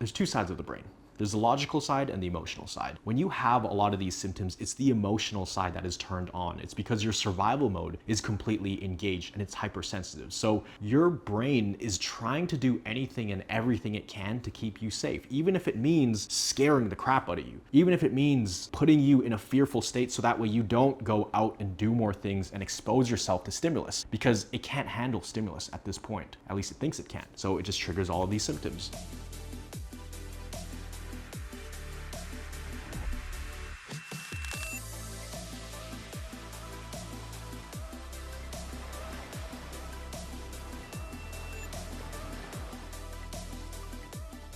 there's two sides of the brain. There's the logical side and the emotional side. When you have a lot of these symptoms, it's the emotional side that is turned on. It's because your survival mode is completely engaged and it's hypersensitive. So your brain is trying to do anything and everything it can to keep you safe, even if it means scaring the crap out of you, even if it means putting you in a fearful state so that way you don't go out and do more things and expose yourself to stimulus, because it can't handle stimulus at this point. At least it thinks it can. So it just triggers all of these symptoms.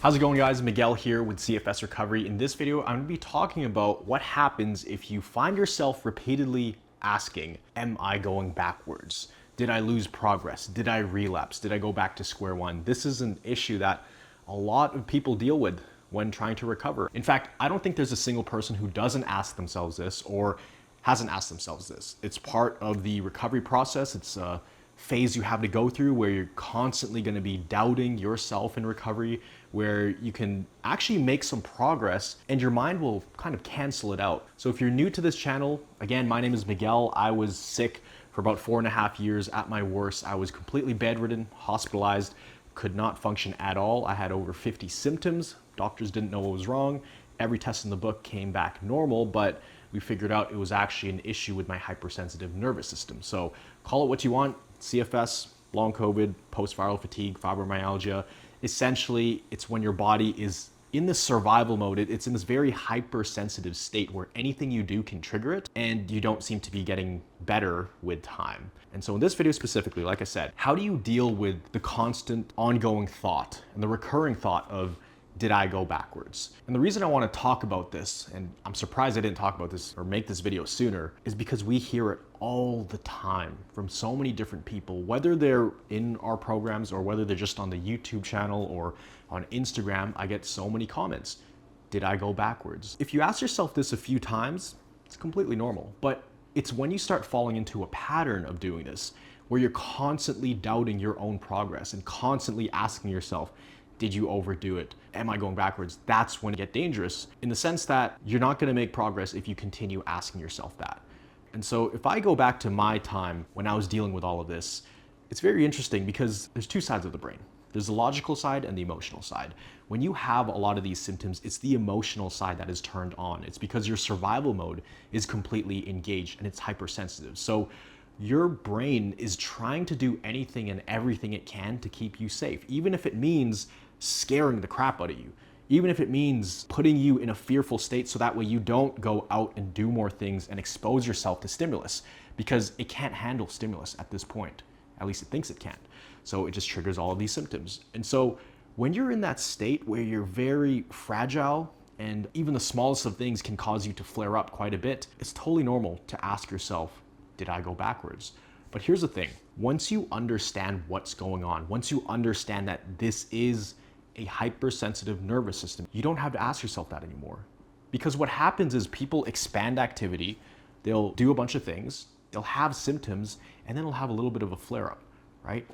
How's it going, guys? Miguel here with CFS Recovery. In this video, I'm gonna be talking about what happens if you find yourself repeatedly asking, am I going backwards? Did I lose progress? Did I relapse? Did I go back to square one? This is an issue that a lot of people deal with when trying to recover. In fact, I don't think there's a single person who doesn't ask themselves this or hasn't asked themselves this. It's part of the recovery process. It's a phase you have to go through where you're constantly going to be doubting yourself in recovery, where you can actually make some progress and your mind will kind of cancel it out. So if you're new to this channel, again, my name is Miguel. I was sick for about 4.5 years. At my worst, I was completely bedridden, hospitalized, could not function at all. I had over 50 symptoms. Doctors didn't know what was wrong. Every test in the book came back normal, but we figured out it was actually an issue with my hypersensitive nervous system. So call it what you want, CFS, long COVID, post-viral fatigue, fibromyalgia. Essentially, it's when your body is in this survival mode. It's in this very hypersensitive state where anything you do can trigger it, and you don't seem to be getting better with time. And so in this video specifically, like I said, how do you deal with the constant ongoing thought and the recurring thought of, did I go backwards? And the reason I want to talk about this, and I'm surprised I didn't talk about this or make this video sooner, is because we hear it all the time from so many different people, whether they're in our programs or whether they're just on the YouTube channel or on Instagram. I get so many comments. Did I go backwards? If you ask yourself this a few times, it's completely normal. But it's when you start falling into a pattern of doing this, where you're constantly doubting your own progress and constantly asking yourself, did you overdo it? Am I going backwards? That's when it gets dangerous, in the sense that you're not going to make progress if you continue asking yourself that. And so if I go back to my time when I was dealing with all of this, it's very interesting because there's two sides of the brain. There's the logical side and the emotional side. When you have a lot of these symptoms, it's the emotional side that is turned on. It's because your survival mode is completely engaged and it's hypersensitive. So your brain is trying to do anything and everything it can to keep you safe, even if it means scaring the crap out of you, even if it means putting you in a fearful state so that way you don't go out and do more things and expose yourself to stimulus, because it can't handle stimulus at this point. At least it thinks it can. So it just triggers all of these symptoms. And so when you're in that state where you're very fragile and even the smallest of things can cause you to flare up quite a bit, it's totally normal to ask yourself, did I go backwards? But here's the thing. Once you understand what's going on, once you understand that this is a hypersensitive nervous system, you don't have to ask yourself that anymore. Because what happens is people expand activity, they'll do a bunch of things, they'll have symptoms, and then they'll have a little bit of a flare-up, right?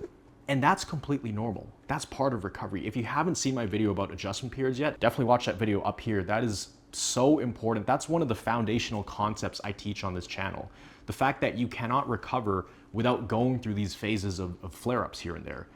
And that's completely normal. That's part of recovery. If you haven't seen my video about adjustment periods yet, definitely watch that video up here. That is so important. That's one of the foundational concepts I teach on this channel. The fact that you cannot recover without going through these phases of flare-ups here and there.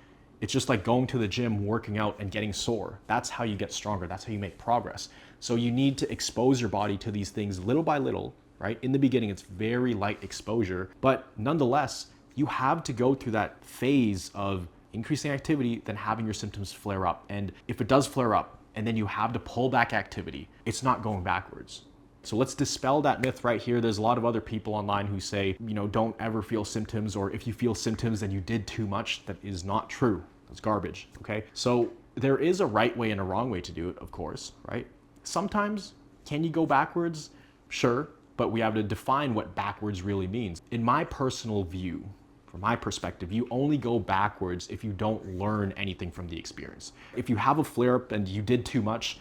It's just like going to the gym, working out, and getting sore. That's how you get stronger. That's how you make progress. So you need to expose your body to these things little by little, right? In the beginning, it's very light exposure, but nonetheless, you have to go through that phase of increasing activity, then having your symptoms flare up. And if it does flare up, and then you have to pull back activity, it's not going backwards. So let's dispel that myth right here. There's a lot of other people online who say, don't ever feel symptoms, or if you feel symptoms, then you did too much. That is not true. That's garbage, okay? So there is a right way and a wrong way to do it, of course, right? Sometimes, can you go backwards? Sure, but we have to define what backwards really means. In my personal view, from my perspective, you only go backwards if you don't learn anything from the experience. If you have a flare-up and you did too much,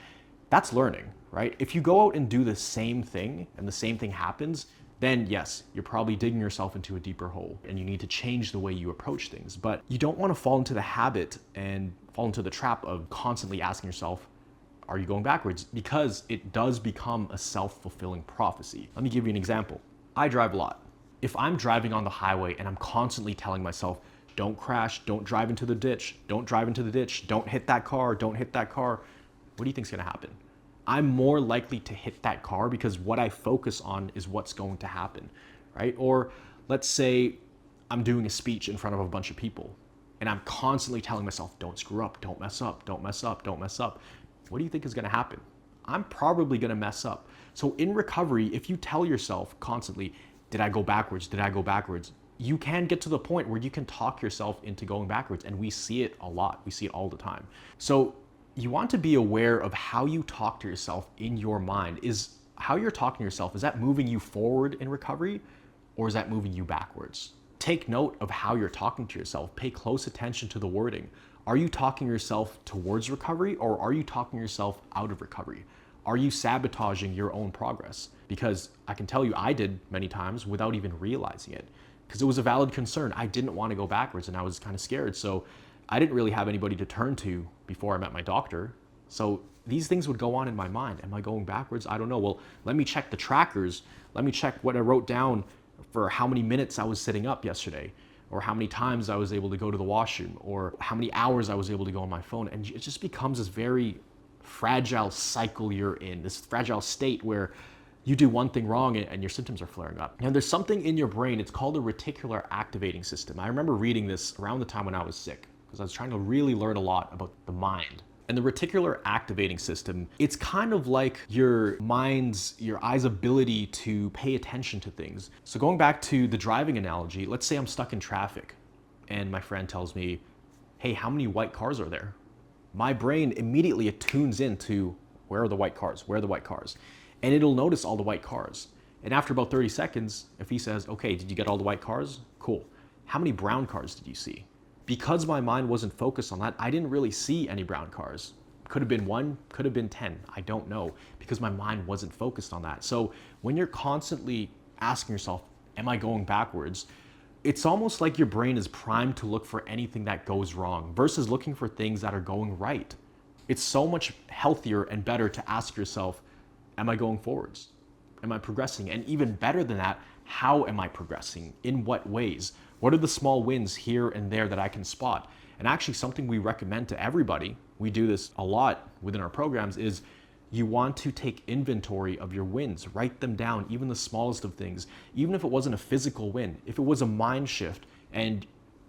that's learning, right? If you go out and do the same thing and the same thing happens, then yes, you're probably digging yourself into a deeper hole and you need to change the way you approach things. But you don't want to fall into the habit and fall into the trap of constantly asking yourself, are you going backwards? Because it does become a self-fulfilling prophecy. Let me give you an example. I drive a lot. If I'm driving on the highway and I'm constantly telling myself, don't crash, don't drive into the ditch, don't drive into the ditch, don't hit that car, don't hit that car, what do you think is going to happen? I'm more likely to hit that car because what I focus on is what's going to happen, right? Or let's say I'm doing a speech in front of a bunch of people and I'm constantly telling myself, don't screw up, don't mess up, don't mess up, don't mess up. What do you think is going to happen? I'm probably going to mess up. So in recovery, if you tell yourself constantly, did I go backwards? Did I go backwards? You can get to the point where you can talk yourself into going backwards, and we see it a lot. We see it all the time. So you want to be aware of how you talk to yourself in your mind. Is how you're talking to yourself, is that moving you forward in recovery, or is that moving you backwards? Take note of how you're talking to yourself. Pay close attention to the wording. Are you talking yourself towards recovery, or are you talking yourself out of recovery? Are you sabotaging your own progress? Because I can tell you I did many times without even realizing it, because it was a valid concern. I didn't want to go backwards and I was kind of scared. So I didn't really have anybody to turn to before I met my doctor. So these things would go on in my mind. Am I going backwards? I don't know. Well, let me check the trackers. Let me check what I wrote down for how many minutes I was sitting up yesterday, or how many times I was able to go to the washroom, or how many hours I was able to go on my phone. And it just becomes this very fragile cycle you're in, this fragile state where you do one thing wrong and your symptoms are flaring up. And there's something in your brain, it's called a reticular activating system. I remember reading this around the time when I was sick, because I was trying to really learn a lot about the mind. And the reticular activating system, it's kind of like your eye's ability to pay attention to things. So going back to the driving analogy, let's say I'm stuck in traffic and my friend tells me, hey, how many white cars are there? My brain immediately tunes into where are the white cars? Where are the white cars? And it'll notice all the white cars. And after about 30 seconds, if he says, okay, did you get all the white cars? Cool. How many brown cars did you see? Because my mind wasn't focused on that, I didn't really see any brown cars. Could have been 1, could have been 10. I don't know, because my mind wasn't focused on that. So when you're constantly asking yourself, am I going backwards? It's almost like your brain is primed to look for anything that goes wrong versus looking for things that are going right. It's so much healthier and better to ask yourself, am I going forwards? Am I progressing? And even better than that, how am I progressing? In what ways? What are the small wins here and there that I can spot? And actually something we recommend to everybody, we do this a lot within our programs, is you want to take inventory of your wins, write them down, even the smallest of things, even if it wasn't a physical win, if it was a mind shift and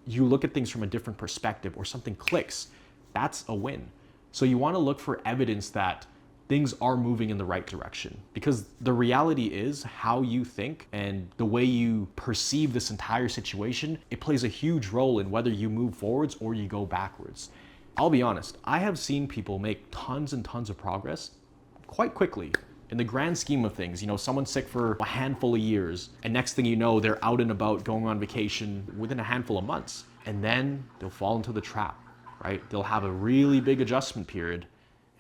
you look at things from a different perspective or something clicks, that's a win. So you want to look for evidence that things are moving in the right direction, because the reality is how you think and the way you perceive this entire situation, it plays a huge role in whether you move forwards or you go backwards. I'll be honest, I have seen people make tons and tons of progress quite quickly. In the grand scheme of things, someone's sick for a handful of years, and next thing you know, they're out and about going on vacation within a handful of months. And then they'll fall into the trap, right? They'll have a really big adjustment period,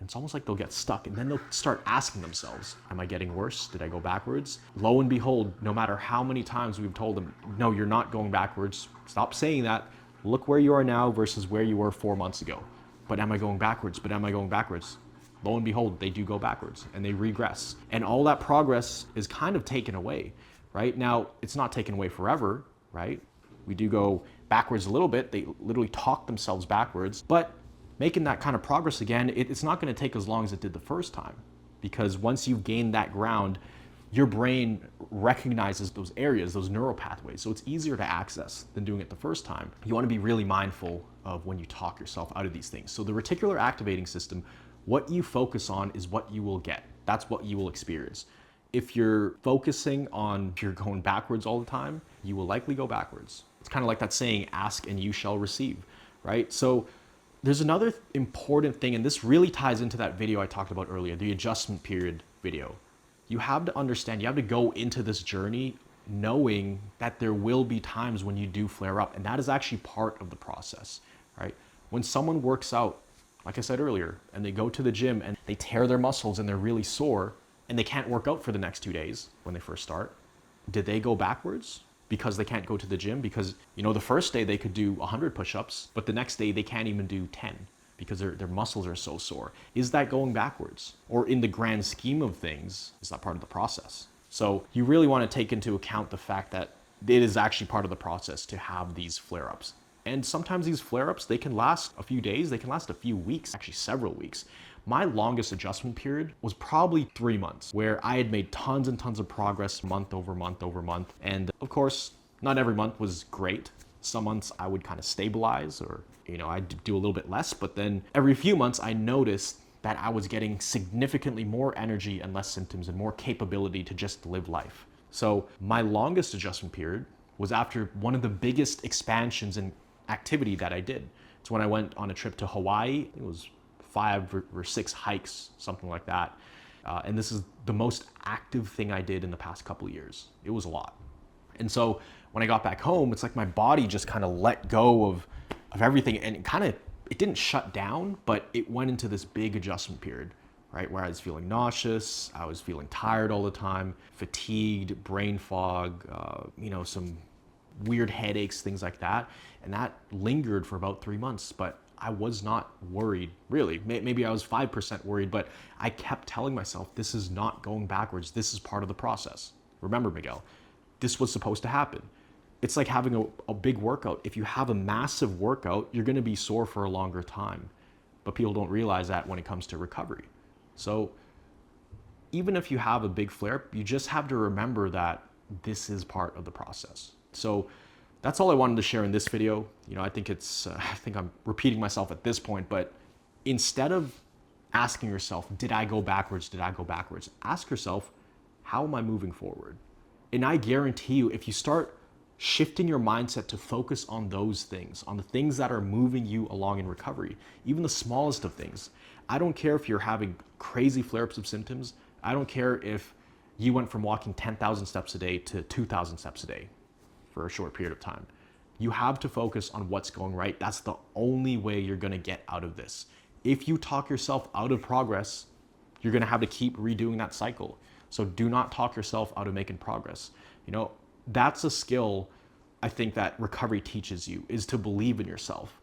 and it's almost like they'll get stuck. And then they'll start asking themselves, am I getting worse? Did I go backwards? Lo and behold, no matter how many times we've told them, no, you're not going backwards. Stop saying that. Look where you are now versus where you were 4 months ago. But am I going backwards? But am I going backwards? Lo and behold, they do go backwards and they regress. And all that progress is kind of taken away, right? Now, it's not taken away forever, right? We do go backwards a little bit. They literally talk themselves backwards. But making that kind of progress again, it's not going to take as long as it did the first time. Because once you've gained that ground, your brain recognizes those areas, those neural pathways. So it's easier to access than doing it the first time. You want to be really mindful of when you talk yourself out of these things. So the reticular activating system, what you focus on is what you will get. That's what you will experience. If you're focusing on if you're going backwards all the time, you will likely go backwards. It's kind of like that saying, ask and you shall receive, right? So there's another important thing, and this really ties into that video I talked about earlier, the adjustment period video. You have to understand, you have to go into this journey knowing that there will be times when you do flare up, and that is actually part of the process, right? When someone works out, like I said earlier, and they go to the gym and they tear their muscles and they're really sore and they can't work out for the next 2 days when they first start, did they go backwards because they can't go to the gym? Because, the first day they could do 100 push-ups, but the next day they can't even do 10. because their muscles are so sore. Is that going backwards? Or in the grand scheme of things, is that part of the process? So you really want to take into account the fact that it is actually part of the process to have these flare-ups. And sometimes these flare-ups, they can last a few days, they can last a few weeks, actually several weeks. My longest adjustment period was probably 3 months, where I had made tons and tons of progress month over month over month. And of course, not every month was great. Some months I would kind of stabilize, or I'd do a little bit less, but then every few months I noticed that I was getting significantly more energy and less symptoms and more capability to just live life. So my longest adjustment period was after one of the biggest expansions in activity that I did. It's when I went on a trip to Hawaii. It was 5 or 6 hikes, something like that. And this is the most active thing I did in the past couple of years. It was a lot. And so when I got back home, it's like my body just kind of let go of everything, and it didn't shut down, but it went into this big adjustment period, right? Where I was feeling nauseous, I was feeling tired all the time, fatigued, brain fog, some weird headaches, things like that. And that lingered for about 3 months, but I was not worried, really. Maybe I was 5% worried, but I kept telling myself, this is not going backwards. This is part of the process. Remember, Miguel, this was supposed to happen. It's like having a big workout. If you have a massive workout, you're going to be sore for a longer time. But people don't realize that when it comes to recovery. So even if you have a big flare, you just have to remember that this is part of the process. So that's all I wanted to share in this video. I think I'm repeating myself at this point, but instead of asking yourself, did I go backwards? Did I go backwards? Ask yourself, how am I moving forward? And I guarantee you, if you start shifting your mindset to focus on those things, on the things that are moving you along in recovery, even the smallest of things. I don't care if you're having crazy flare-ups of symptoms. I don't care if you went from walking 10,000 steps a day to 2,000 steps a day for a short period of time. You have to focus on what's going right. That's the only way you're going to get out of this. If you talk yourself out of progress, you're going to have to keep redoing that cycle. So do not talk yourself out of making progress. That's a skill I think that recovery teaches you, is to believe in yourself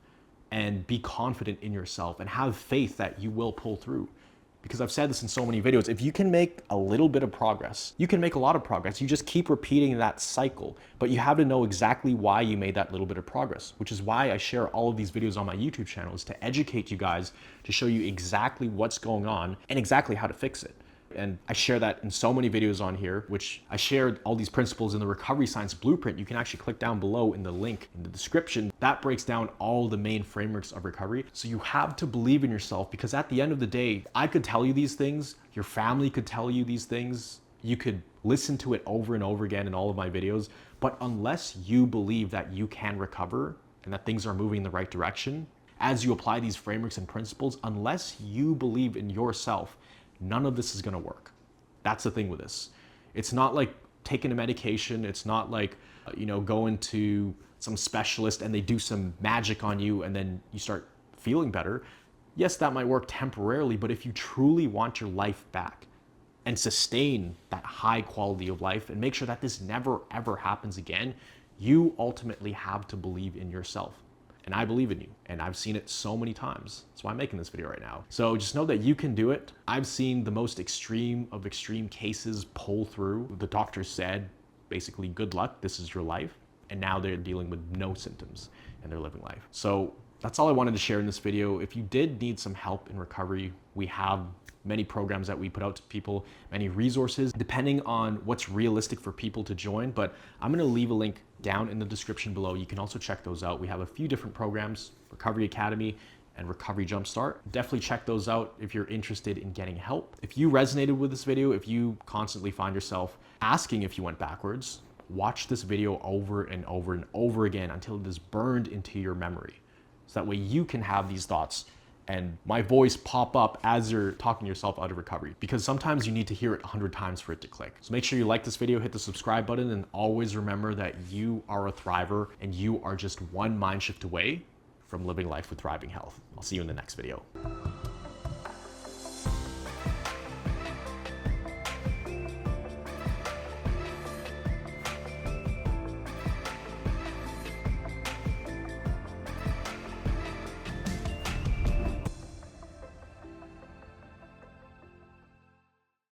and be confident in yourself and have faith that you will pull through. Because I've said this in so many videos, if you can make a little bit of progress, you can make a lot of progress. You just keep repeating that cycle, but you have to know exactly why you made that little bit of progress, which is why I share all of these videos on my YouTube channel, is to educate you guys, to show you exactly what's going on and exactly how to fix it. And I share that in so many videos on here, which I shared all these principles in the Recovery Science Blueprint. You can actually click down below in the link in the description. That breaks down all the main frameworks of recovery. So you have to believe in yourself, because at the end of the day, I could tell you these things, your family could tell you these things, you could listen to it over and over again in all of my videos, but unless you believe that you can recover and that things are moving in the right direction, as you apply these frameworks and principles, unless you believe in yourself, none of this is going to work. That's the thing with this. It's not like taking a medication. It's not like, going to some specialist and they do some magic on you and then you start feeling better. Yes, that might work temporarily, but if you truly want your life back and sustain that high quality of life and make sure that this never, ever happens again, you ultimately have to believe in yourself. And I believe in you, and I've seen it so many times. That's why I'm making this video right now. So just know that you can do it. I've seen the most extreme of extreme cases pull through. The doctor said, basically, good luck, this is your life. And now they're dealing with no symptoms and they're living life. So that's all I wanted to share in this video. If you did need some help in recovery, we have many programs that we put out to people, many resources, depending on what's realistic for people to join. But I'm gonna leave a link down in the description below. You can also check those out. We have a few different programs, Recovery Academy and Recovery Jumpstart. Definitely check those out if you're interested in getting help. If you resonated with this video, if you constantly find yourself asking if you went backwards, watch this video over and over and over again until it is burned into your memory. So that way you can have these thoughts and my voice pop up as you're talking yourself out of recovery, because sometimes you need to hear it 100 times for it to click. So make sure you like this video, hit the subscribe button, and always remember that you are a thriver and you are just one mind shift away from living life with thriving health. I'll see you in the next video.